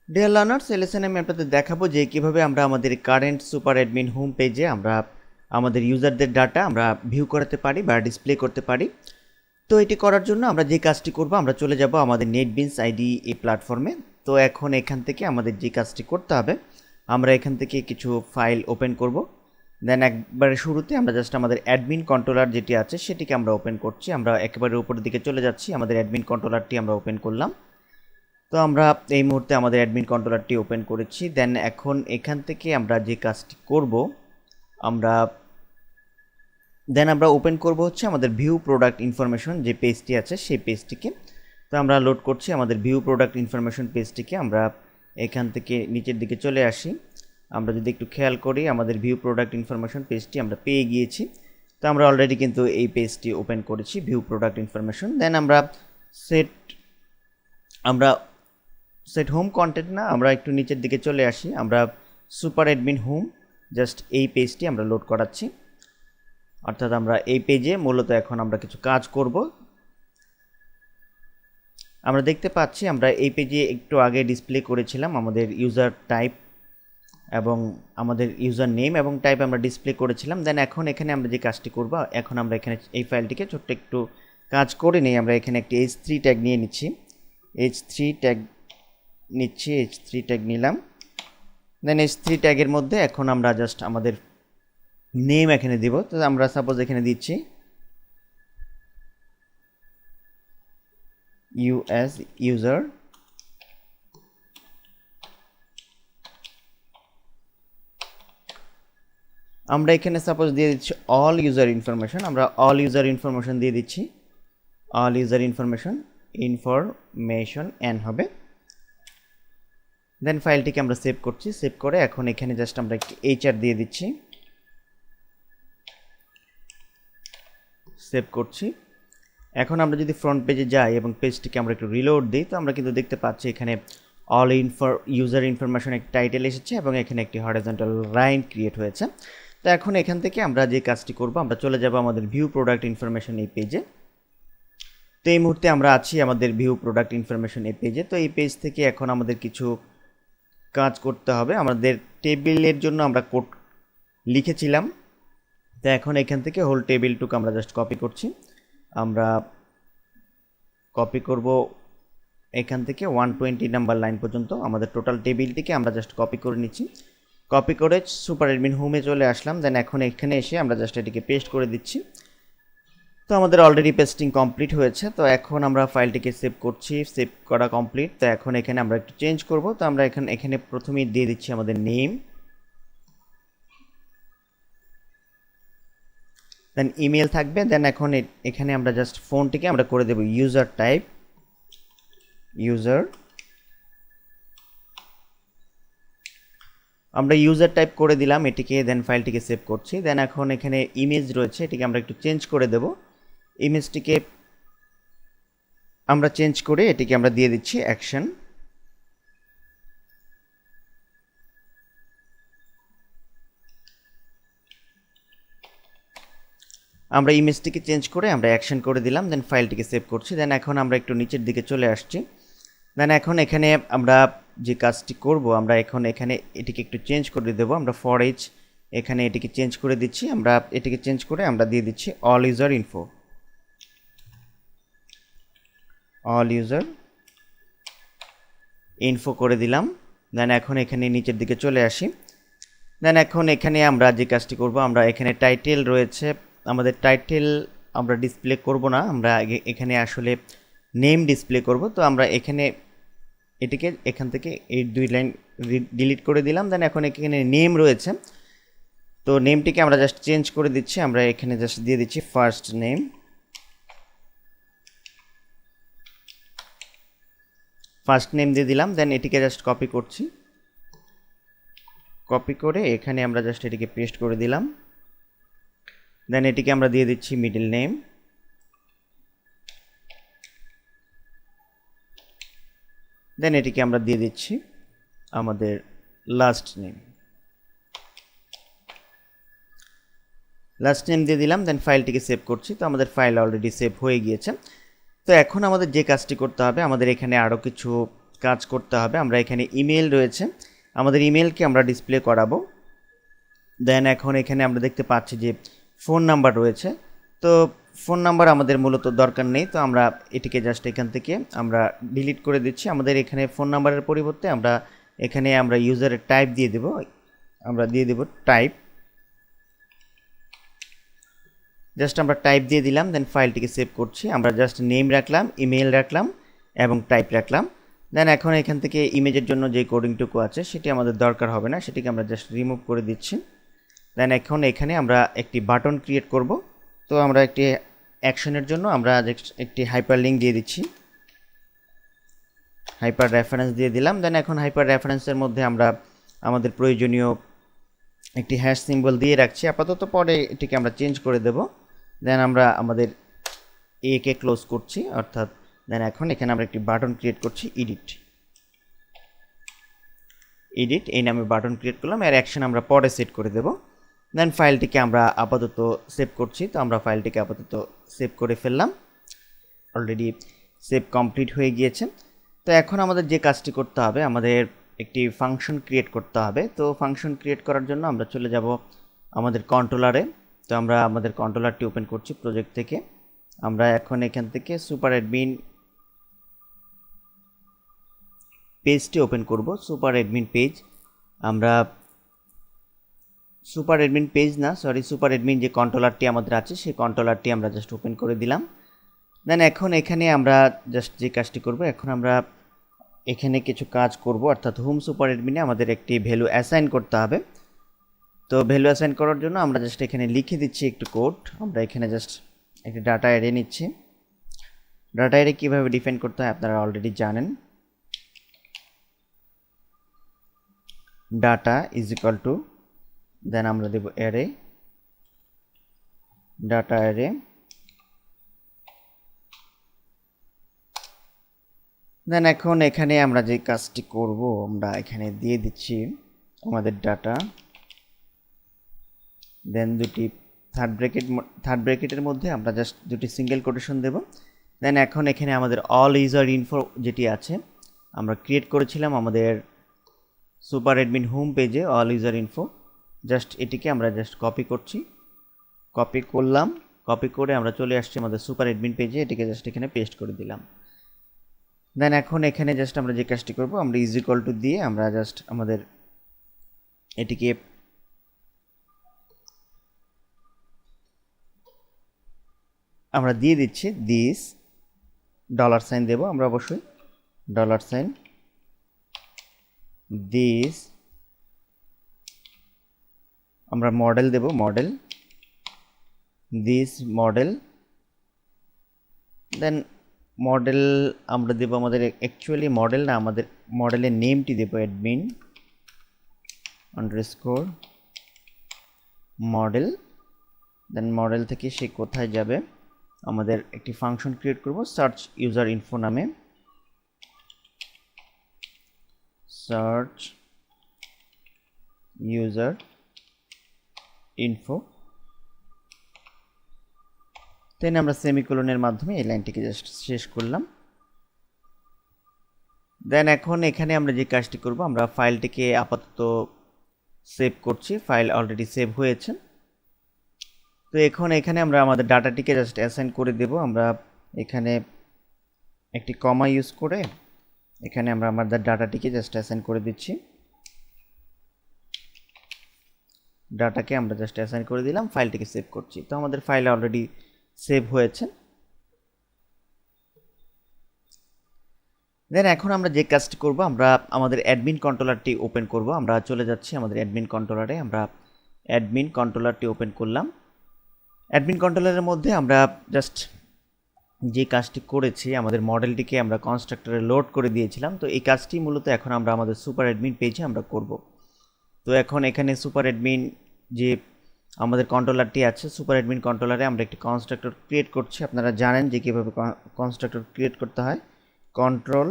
Dear learners, এই লেসনে আমি আপনাদের দেখাবো যে কীভাবে আমরা আমাদের কারেন্ট সুপার অ্যাডমিন হোম পেজে আমরা আমাদের ইউজারদের ডাটা আমরা ভিউ করাতে পারি বা ডিসপ্লে করতে পারি। তো এটি করার জন্য আমরা যে কাজটি করব, আমরা চলে যাব আমাদের নেটবিনস আইডি এই প্ল্যাটফর্মে। তো এখন এখান থেকে আমাদের যে কাজটি করতে হবে, আমরা এখান থেকে কিছু ফাইল ওপেন করব। দেন একবারে শুরুতে আমরা জাস্ট আমাদের অ্যাডমিন কন্ট্রোলার যেটি আছে সেটিকে আমরা ওপেন করছি। আমরা একেবারে উপরের দিকে চলে যাচ্ছি, আমাদের অ্যাডমিন কন্ট্রোলারটি আমরা ওপেন করলাম। তো আমরা এই মুহূর্তে আমাদের অ্যাডমিন কন্ট্রোলারটি ওপেন করেছি। দেন এখন এখান থেকে আমরা যে কাজটি করব, আমরা ওপেন করব হচ্ছে আমাদের ভিউ প্রোডাক্ট ইনফরমেশন যে পেজটি আছে সেই পেজটিকে। তো আমরা লোড করছি আমাদের ভিউ প্রোডাক্ট ইনফরমেশন পেজটিকে। আমরা এখান থেকে নিচের দিকে চলে আসি। আমরা যদি একটু খেয়াল করি, আমাদের ভিউ প্রোডাক্ট ইনফরমেশন পেজটি আমরা পেয়ে গিয়েছি। তো আমরা অলরেডি কিন্তু এই পেজটি ওপেন করেছি, ভিউ প্রোডাক্ট ইনফরমেশন। দেন আমরা সেট হোম কন্টেন্ট না, আমরা একটু নিচের দিকে চলে আসি। আমরা সুপার অ্যাডমিন হোম জাস্ট এই পেজটি আমরা লোড করাচ্ছি। অর্থাৎ আমরা এই পেজে মূলত এখন আমরা কিছু কাজ করব। আমরা দেখতে পাচ্ছি আমরা এই পেজে একটু আগে ডিসপ্লে করেছিলাম আমাদের ইউজার টাইপ এবং আমাদের ইউজার নেম এবং টাইপ আমরা ডিসপ্লে করেছিলাম। দেন এখন এখানে আমরা যে কাজটি করব, এখন আমরা এখানে এই ফাইলটিকে ছোট্ট একটু কাজ করে নিই। আমরা এখানে একটি h3 ট্যাগ নিয়ে নিচ্ছি, h3 ট্যাগ নিলাম। দেন h3 ট্যাগের মধ্যে এখন আমরা জাস্ট আমাদের নেম এখানে দিব। তো আমরা সাপোজ এখানে দিচ্ছি ইউজার। আমরা এখানে সাপোজ দিয়ে দিচ্ছি অল ইউজার ইনফরমেশন। আমরা অল ইউজার ইনফরমেশন দিয়ে দিচ্ছি, অল ইউজার ইনফরমেশন এন হবে। দেন ফাইলটিকে আমরা সেভ করছি। সেভ করে এখন এখানে জাস্ট আমরা একটি HR দিয়ে দিচ্ছি, সেভ করছি। এখন আমরা যদি ফ্রন্ট পেজে যাই এবং পেজটিকে আমরা একটু রিলোড দিই, তো আমরা কিন্তু দেখতে পাচ্ছি এখানে অল ইউজার ইনফরমেশন একটি টাইটেল এসেছে এবং এখানে একটি হরিজন্টাল লাইন ক্রিয়েট হয়েছে। তো এখন এখান থেকে আমরা যে কাজটি করব, আমরা চলে যাব আমাদের ভিউ প্রোডাক্ট ইনফরমেশন এই পেজে। তো এই মুহূর্তে আমরা আছি আমাদের ভিউ প্রোডাক্ট ইনফরমেশন এই পেজে। তো এই পেজ থেকে এখন আমাদের কিছু কাজ করতে হবে। আমাদের টেবিলের জন্য আমরা কোড লিখেছিলাম। তো এখন এখান থেকে হোল টেবিলটুকু আমরা জাস্ট কপি করছি। আমরা কপি করব এখান থেকে 120 নাম্বার লাইন পর্যন্ত আমাদের টোটাল টেবিলটিকে আমরা জাস্ট কপি করে নিচ্ছি। কপি করে সুপার অ্যাডমিন হোমে চলে আসলাম। দেন এখন এখানে এসে আমরা জাস্ট এটিকে পেস্ট করে দিচ্ছি। তো আমাদের অলরেডি পেস্টিং কমপ্লিট হয়েছে। তো এখন আমরা ফাইলটিকে সেভ করছি, সেভ করা কমপ্লিট। তো এখন এখানে আমরা একটু চেঞ্জ করব। তো আমরা এখানে প্রথমেই দিয়ে দিচ্ছি আমাদের নেম, দেন ইমেল থাকবে। দেন এখন এখানে আমরা জাস্ট ফোনটিকে আমরা করে দেব ইউজার টাইপ, আমরা ইউজার টাইপ করে দিলাম এটিকে। দেন ফাইলটিকে সেভ করছি। দেন এখন এখানে ইমেজ রয়েছে, এটিকে আমরা একটু চেঞ্জ করে দেব। ইমেজটিকে আমরা চেঞ্জ করে এটিকে আমরা দিয়ে দিচ্ছি অ্যাকশন। আমরা ইমেজটিকে চেঞ্জ করে আমরা অ্যাকশন করে দিলাম। দেন ফাইলটিকে সেভ করছি। দেন এখন আমরা একটু নিচের দিকে চলে আসছি। দেন এখন এখানে আমরা যে কাজটি করব, আমরা এখন এখানে এটিকে একটু চেঞ্জ করে দেব। আমরা ফর ইচ এখানে এটিকে চেঞ্জ করে দিচ্ছি। আমরা এটিকে চেঞ্জ করে আমরা দিয়ে দিচ্ছি অল ইউজার ইনফো করে দিলাম। দেন এখন এখানে নিচের দিকে চলে আসি। দেন এখন এখানে আমরা যে কাজটি করব, আমরা এখানে টাইটেল রয়েছে, আমাদের টাইটেল আমরা ডিসপ্লে করব না, আমরা এখানে আসলে নেম ডিসপ্লে করব। তো আমরা এখানে এটিকে এখান থেকে এই 2 লাইন ডিলিট করে দিলাম। দেন এখন এখানে নেম রয়েছে, তো নেমটিকে আমরা জাস্ট চেঞ্জ করে দিচ্ছি। আমরা এখানে জাস্ট দিয়ে দিচ্ছি ফার্স্ট নেম, দিয়ে দিলাম। দেন এটিকে জাস্ট কপি করছি, কপি করে এখানে আমরা জাস্ট এটিকে পেস্ট করে দিলাম। দেন এটিকে আমরা দিয়ে দিচ্ছি মিডল নেম, দেন এটিকে আমরা দিয়ে দিচ্ছি আমাদের লাস্ট নেম দিয়ে দিলাম। দেন ফাইলটিকে সেভ করছি। তো আমাদের ফাইল অলরেডি সেভ হয়ে গিয়েছে। তো এখন আমাদের যে কাজটি করতে হবে, আমাদের এখানে আরও কিছু কাজ করতে হবে। আমরা এখানে ইমেল রয়েছে, আমাদের ইমেলকে আমরা ডিসপ্লে করাবো। দেন এখন এখানে আমরা দেখতে পাচ্ছি যে ফোন নাম্বার রয়েছে, তো ফোন নাম্বার আমাদের মূলত দরকার নেই, তো আমরা এটিকে জাস্ট এখান থেকে আমরা ডিলিট করে দিচ্ছি। আমাদের এখানে ফোন নাম্বারের পরিবর্তে এখানে আমরা ইউজারের টাইপ দিয়ে দেব, আমরা দিয়ে দেব টাইপ, জাস্ট আমরা টাইপ দিয়ে দিলাম। দেন ফাইলটিকে সেভ করছি, আমরা জাস্ট নেম রাখলাম, ইমেল রাখলাম এবং টাইপ রাখলাম। দেন এখন এখান থেকে ইমেজের জন্য যে কোডিংটুকু আছে সেটি আমাদের দরকার হবে না, সেটিকে আমরা জাস্ট রিমুভ করে দিচ্ছি। দেন এখন এখানে আমরা একটি বাটন ক্রিয়েট করব, তো আমরা একটি অ্যাকশনের জন্য আমরা একটি হাইপার লিঙ্ক দিয়ে দিচ্ছি, হাইপার রেফারেন্স দিয়ে দিলাম। দেন এখন হাইপার রেফারেন্সের মধ্যে আমরা আমাদের প্রয়োজনীয় একটি হ্যাশ সিম্বল দিয়ে রাখছি আপাতত, পরে এটিকে আমরা চেঞ্জ করে দেব। দেন আমরা আমাদের একে ক্লোজ করছি, অর্থাৎ দেন এখন এখানে আমরা একটি বাটন ক্রিয়েট করছি, এডিট এই নামে বাটন ক্রিয়েট করলাম, এর অ্যাকশন আমরা পরে সেট করে দেব। দেন ফাইলটিকে আমরা আপাতত সেভ করছি, তো আমরা ফাইলটিকে আপাতত সেভ করে ফেললাম, অলরেডি সেভ কমপ্লিট হয়ে গিয়েছে। তো এখন আমাদের যে কাজটি করতে হবে, আমাদের একটি ফাংশন ক্রিয়েট করতে হবে। তো ফাংশন ক্রিয়েট করার জন্য আমরা চলে যাব আমাদের কন্ট্রোলারে, তো আমরা আমাদের কন্ট্রোলারটি ওপেন করছি প্রজেক্ট থেকে। আমরা এখন এখান থেকে সুপার অ্যাডমিন পেজটি ওপেন করব, সুপার অ্যাডমিন পেজ, আমরা সুপার অ্যাডমিন পেজ না, সরি, সুপার অ্যাডমিন যে কন্ট্রোলারটি আমাদের আছে সেই কন্ট্রোলারটি আমরা জাস্ট ওপেন করে দিলাম। দেন এখন এখানে আমরা জাস্ট যে কাজটি করব, এখন আমরা এখানে কিছু কাজ করব, অর্থাৎ হোম সুপার অ্যাডমিনে আমাদের একটি ভ্যালু অ্যাসাইন করতে হবে। তো ভ্যালু অ্যাসাইন করার জন্য আমরা জাস্ট এখানে লিখে দিচ্ছি একটু কোড, আমরা এখানে জাস্ট একটি ডাটা অ্যারে নিচ্ছি। ডাটা অ্যারে কীভাবে ডিফাইন করতে হয় আপনারা অলরেডি জানেন, ডাটা ইজ ইকুয়াল টু, দেন আমরা দেব অ্যারে, ডাটা অ্যারে, দেন এখন এখানে আমরা যে কাজটি করব, আমরা এখানে দিয়ে দিচ্ছি আমাদের ডাটা, দেন দুটি থার্ড ব্র্যাকেটের মধ্যে আমরা জাস্ট দুটি সিঙ্গেল কোটেশন দেব। দেন এখন এখানে আমাদের অল ইউজার ইনফো যেটি আছে আমরা ক্রিয়েট করেছিলাম আমাদের সুপার অ্যাডমিন হোম পেজে, অল ইউজার ইনফো, জাস্ট এটিকে আমরা জাস্ট কপি করছি, কপি করলাম, কপি করে আমরা চলে আসছি আমাদের সুপার অ্যাডমিন পেজে, এটিকে জাস্ট এখানে পেস্ট করে দিলাম। দেন এখন এখানে জাস্ট আমরা যে কাজটি করব, আমরা ইজ ইকুয়াল টু দিয়ে আমরা জাস্ট আমাদের এটিকে আমরা দিয়ে দিচ্ছি দিস, ডলার সাইন দেব আমরা অবশ্যই, ডলার সাইন দিস, আমরা মডেল দেব, model this model, then model আমরা দেব আমাদের অ্যাকচুয়ালি মডেল না, আমাদের মডেলের নেমটি দেব admin underscore model. Then model থেকে সে কোথায় যাবে, আমাদের একটি ফাংশন ক্রিয়েট করব সার্চ ইউজার ইনফো নামে, সার্চ ইউজার ইনফো, দেন আমরা সেমিকোলনের মাধ্যমে এই লাইনটিকে জাস্ট শেষ করলাম। দেন এখন এখানে আমরা যে কাজটি করব, আমরা ফাইলটিকে আপাতত সেভ করছি, ফাইল অলরেডি সেভ হয়েছে। তো এখন এখানে আমরা আমাদের ডাটাটিকে জাস্ট অ্যাসাইন করে দেব, আমরা এখানে একটি কমা ইউজ করে এখানে আমরা আমাদের ডাটাটিকে জাস্ট অ্যাসাইন করে দিচ্ছি, ডাটাকে আমরা জাস্ট অ্যাসাইন করে দিলাম, ফাইলটিকে সেভ করছি। তো আমাদের ফাইল অলরেডি সেভ হয়েছে। দেন এখন আমরা যে কাজটি করব, আমরা আমাদের অ্যাডমিন কন্ট্রোলারটি ওপেন করব, আমরা চলে যাচ্ছি আমাদের অ্যাডমিন কন্ট্রোলারে, আমরা অ্যাডমিন কন্ট্রোলারটি ওপেন করলাম। অ্যাডমিন কন্ট্রোলারের মধ্যে আমরা জাস্ট যে কাজটি করেছি, আমাদের মডেলটিকে আমরা কনস্ট্রাক্টরে লোড করে দিয়েছিলাম, তো এই কাজটি মূলত এখন আমরা আমাদের সুপার অ্যাডমিন পেজে আমরা করব। তো এখন এখানে সুপার অ্যাডমিন যে আমাদের কন্ট্রোলারটি আছে, সুপার অ্যাডমিন কন্ট্রোলারে আমরা একটি কনস্ট্রাক্টর ক্রিয়েট করছি, আপনারা জানেন যে কীভাবে কনস্ট্রাক্টর ক্রিয়েট করতে হয়, কন্ট্রোল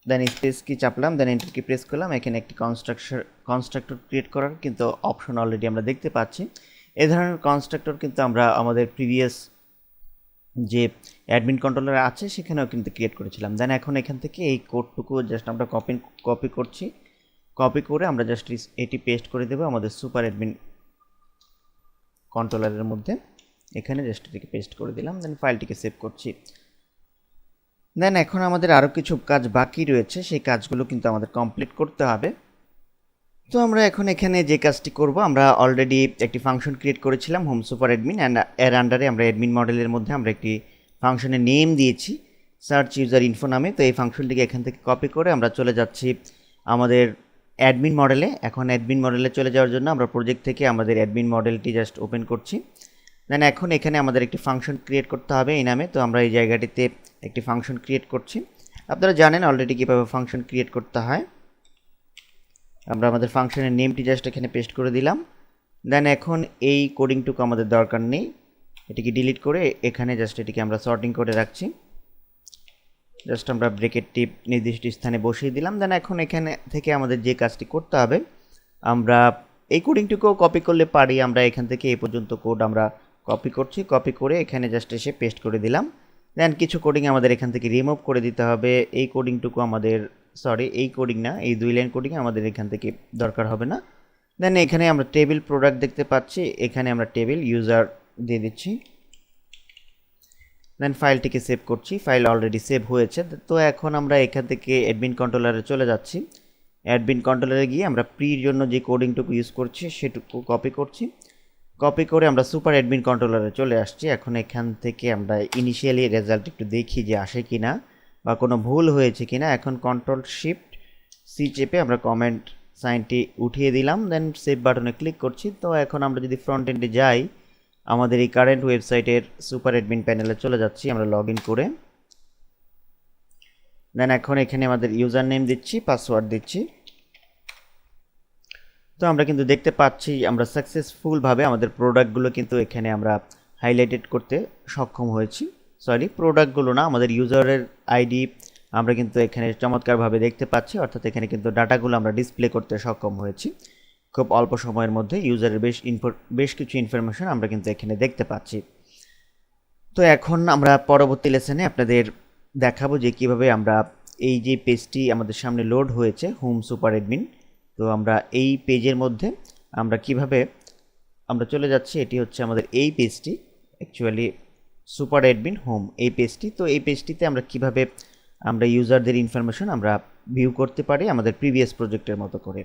দেন স্পেস কি চাপলাম, দেন এন্টার কি প্রেস করলাম, এখানে একটি কনস্ট্রাক্টর ক্রিয়েট করার কিন্তু অপশন অলরেডি আমরা দেখতে পাচ্ছি। এই ধরনের কনস্ট্রাক্টর কিন্তু আমরা আমাদের প্রিভিয়াস যে অ্যাডমিন কন্ট্রোলার আছে সেখানেও কিন্তু ক্রিয়েট করেছিলাম। দেন এখন এখান থেকে এই কোডটুকু জাস্ট আমরা কপি করছি, কপি করে আমরা জাস্ট এটি পেস্ট করে দেবো আমাদের সুপার অ্যাডমিন কন্ট্রোলারের মধ্যে। এখানে জাস্ট এটিকে পেস্ট করে দিলাম, দেন ফাইলটিকে সেভ করছি। দেন এখন আমাদের আরও কিছু কাজ বাকি রয়েছে, সেই কাজগুলো কিন্তু আমাদের কমপ্লিট করতে হবে। তো আমরা এখন এখানে যে কাজটি করব, আমরা অলরেডি একটি ফাংশন ক্রিয়েট করেছিলাম হোম সুপার অ্যাডমিন, অ্যান্ড এর আন্ডারে আমরা অ্যাডমিন মডেলের মধ্যে আমরা একটি ফাংশনের নেম দিয়েছি সার্চ ইউজার ইনফো নামে। তো এই ফাংশনটিকে এখান থেকে কপি করে আমরা চলে যাচ্ছি আমাদের অ্যাডমিন মডেলে। এখন অ্যাডমিন মডেলে চলে যাওয়ার জন্য আমরা প্রজেক্ট থেকে আমাদের অ্যাডমিন মডেলটি জাস্ট ওপেন করছি। দেন এখন এখানে আমাদের একটি ফাংশন ক্রিয়েট করতে হবে এই নামে। তো আমরা এই জায়গাটিতে একটি ফাংশন ক্রিয়েট করছি। আপনারা জানেন অলরেডি কীভাবে ফাংশন ক্রিয়েট করতে হয়। আমরা আমাদের ফাংশনের নেমটি জাস্ট এখানে পেস্ট করে দিলাম। দেন এখন এই কোডিংটুকু আমাদের দরকার নেই, এটিকে ডিলিট করে এখানে জাস্ট এটিকে আমরা সর্টিং করে রাখছি। জাস্ট আমরা ব্রেকেটটি নির্দিষ্ট স্থানে বসিয়ে দিলাম। দেন এখন এখানে থেকে আমাদের যে কাজটি করতে হবে, আমরা এই কোডিংটুকুও কপি করলে পারি। আমরা এখান থেকে এই পর্যন্ত কোড আমরা কপি করছি, কপি করে এখানে জাস্ট এসে পেস্ট করে দিলাম। দেন কিছু কোডিং আমাদের এখান থেকে রিমুভ করে দিতে হবে। এই কোডিংটুকু আমাদের এই কোডিং না, এই 2 লাইন কোডিং আমাদের এখান থেকে দরকার হবে না। দেন এখানে আমরা টেবিল প্রোডাক্ট দেখতে পাচ্ছি, এখানে আমরা টেবিল ইউজার দিয়ে দিচ্ছি। দেন ফাইলটিকে সেভ করছি, ফাইল অলরেডি সেভ হয়েছে। তো এখন আমরা এখান থেকে অ্যাডমিন কন্ট্রোলারে চলে যাচ্ছি। অ্যাডমিন কন্ট্রোলারে গিয়ে আমরা প্রির জন্য যে কোডিংটুকু ইউজ করছি সেটুকু কপি করছি, কপি করে আমরা সুপার অ্যাডমিন কন্ট্রোলারে চলে আসছি। এখন এখান থেকে আমরা ইনিশিয়ালি রেজাল্ট একটু দেখি যে আসে কি না বা কোনো ভুল হয়েছে কি না। এখন Ctrl+Shift+C চেপে আমরা কমেন্ট সাইনটি উঠিয়ে দিলাম, দেন সেভ বাটনে ক্লিক করছি। তো এখন আমরা যদি ফ্রন্ট এন্ডে যাই, আমাদের এই কারেন্ট ওয়েবসাইটের সুপার অ্যাডমিন প্যানেলে চলে যাচ্ছি আমরা লগ ইন করে। দেন এখন এখানে আমাদের ইউজার নেম দিচ্ছি, পাসওয়ার্ড দিচ্ছি। তো আমরা কিন্তু দেখতে পাচ্ছি আমরা সাকসেসফুলভাবে আমাদের প্রোডাক্টগুলো কিন্তু এখানে আমরা হাইলাইটেড করতে সক্ষম হয়েছি। প্রোডাক্টগুলো না, আমাদের ইউজারের আইডি আমরা কিন্তু এখানে চমৎকারভাবে দেখতে পাচ্ছি, অর্থাৎ এখানে কিন্তু ডাটাগুলো আমরা ডিসপ্লে করতে সক্ষম হয়েছি খুব অল্প সময়ের মধ্যে। ইউজারের বেশ কিছু ইনফরমেশন আমরা কিন্তু এখানে দেখতে পাচ্ছি। তো এখন আমরা পরবর্তী লেসনে আপনাদের দেখাবো যে কিভাবে আমরা এই যে পেজটি আমাদের সামনে লোড হয়েছে হোম সুপার অ্যাডমিন, তো আমরা এই পেজের মধ্যে আমরা কিভাবে আমরা চলে যাচ্ছি। এটি হচ্ছে আমাদের এই পেজটি, অ্যাকচুয়ালি সুপার অ্যাডমিন হোম এই পেজটি। তো এই পেজটিতে আমরা কিভাবে আমরা ইউজারদের ইনফরমেশন আমরা ভিউ করতে পারি আমাদের প্রিভিয়াস প্রজেক্টের মতো করে।